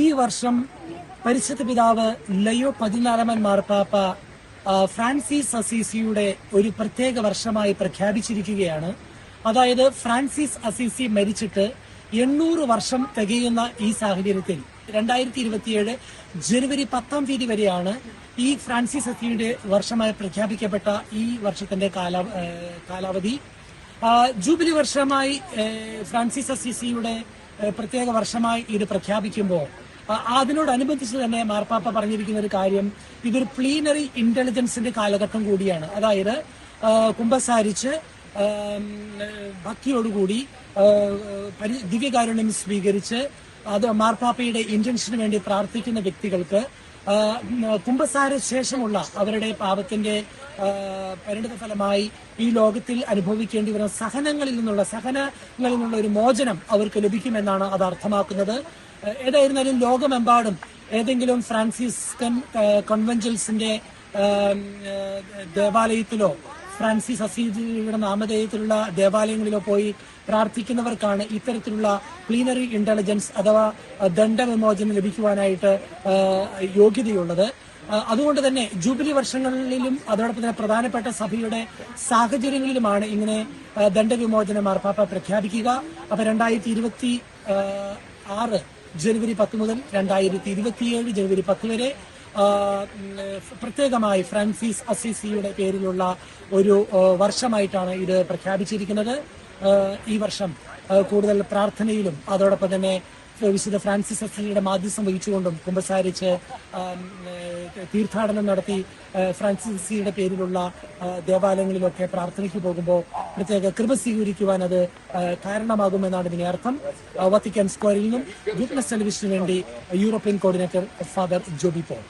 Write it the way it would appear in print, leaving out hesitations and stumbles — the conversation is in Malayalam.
ഈ വർഷം പരിശുദ്ധ പിതാവ് ലയോ 14 മാർപ്പാപ്പ ഫ്രാൻസിസ് അസീസിയുടെ ഒരു പ്രത്യേക വർഷമായി പ്രഖ്യാപിച്ചിരിക്കുകയാണ്. അതായത് ഫ്രാൻസിസ് അസീസി മരിച്ചിട്ട് 800 വർഷം തികയുന്ന ഈ സാഹചര്യത്തിൽ 2027 ജനുവരി 10 തീയതി വരെയാണ് ഈ ഫ്രാൻസിസ് അസീസിയുടെ വർഷമായി പ്രഖ്യാപിക്കപ്പെട്ട ഈ വർഷത്തിന്റെ കാലാവധി. ജൂബിലി വർഷമായി ഫ്രാൻസിസ് അസീസിയുടെ പ്രത്യേക വർഷമായി ഇത് പ്രഖ്യാപിക്കുമ്പോൾ അതിനോടനുബന്ധിച്ച് തന്നെ മാർപ്പാപ്പ പറഞ്ഞിരിക്കുന്ന ഒരു കാര്യം, ഇതൊരു പ്ലീനറി ഇന്റലിജൻസിന്റെ കാലഘട്ടം കൂടിയാണ്. അതായത് കുമ്പസാരിച്ച് ഭക്തിയോടുകൂടി ദിവ്യകാരുണ്യം സ്വീകരിച്ച് അത് മാർപ്പാപ്പയുടെ ഇന്റൻഷന് വേണ്ടി പ്രാർത്ഥിക്കുന്ന വ്യക്തികൾക്ക് കുമ്പസാര ശേഷമുള്ള അവരുടെ പാപത്തിന്റെ പരിണിത ഫലമായി ഈ ലോകത്തിൽ അനുഭവിക്കേണ്ടി വരുന്ന സഹനങ്ങളിൽ നിന്നുള്ള ഒരു മോചനം അവർക്ക് ലഭിക്കുമെന്നാണ് അത് അർത്ഥമാക്കുന്നത്. ഏതായിരുന്നാലും ലോകമെമ്പാടും ഏതെങ്കിലും ഫ്രാൻസിസ്കൻ കോൺവെന്റൽസിന്റെ ദേവാലയത്തിലോ ഫ്രാൻസിസ് അസീസിയുടെ നാമധേയത്തിലുള്ള ദേവാലയങ്ങളിലോ പോയി പ്രാർത്ഥിക്കുന്നവർക്കാണ് ഇത്തരത്തിലുള്ള പ്ലീനറി ഇന്റലിജൻസ് അഥവാ ദണ്ഡവിമോചനം ലഭിക്കുവാനായിട്ട് യോഗ്യതയുള്ളത്. അതുകൊണ്ട് തന്നെ ജൂബിലി വർഷങ്ങളിലും അതോടൊപ്പം തന്നെ പ്രധാനപ്പെട്ട സഭയുടെ സാഹചര്യങ്ങളിലുമാണ് ഇങ്ങനെ ദണ്ഡവിമോചനം മാർപ്പാപ്പ പ്രഖ്യാപിക്കുക. അപ്പൊ 2026 ജനുവരി 10 മുതൽ 2027 ജനുവരി 10 വരെ പ്രത്യേകമായി ഫ്രാൻസിസ് അസീസിയുടെ പേരിലുള്ള ഒരു വർഷമായിട്ടാണ് ഇത് പ്രഖ്യാപിച്ചിരിക്കുന്നത്. ഈ വർഷം കൂടുതൽ പ്രാർത്ഥനയിലും അതോടൊപ്പം തന്നെ വിശുദ്ധ ഫ്രാൻസിസ് അസീസിയുടെ മാധ്യസ്ഥം വഹിച്ചുകൊണ്ടും കുമ്പസാരിച്ച് തീർത്ഥാടനം നടത്തി ഫ്രാൻസിസ് അസീസിയുടെ പേരിലുള്ള ദേവാലയങ്ങളിലൊക്കെ പ്രാർത്ഥനയ്ക്ക് പോകുമ്പോൾ പ്രത്യേക കൃപ സ്വീകരിക്കുവാൻ അത് കാരണമാകുമെന്നാണ് ഇതിന്റെ അർത്ഥം. വത്തിക്കാൻ സ്ക്വയറിൽ നിന്നും വിറ്റ്നസ് ടെലിവിഷന് വേണ്ടി European coordinator father Joby Paul.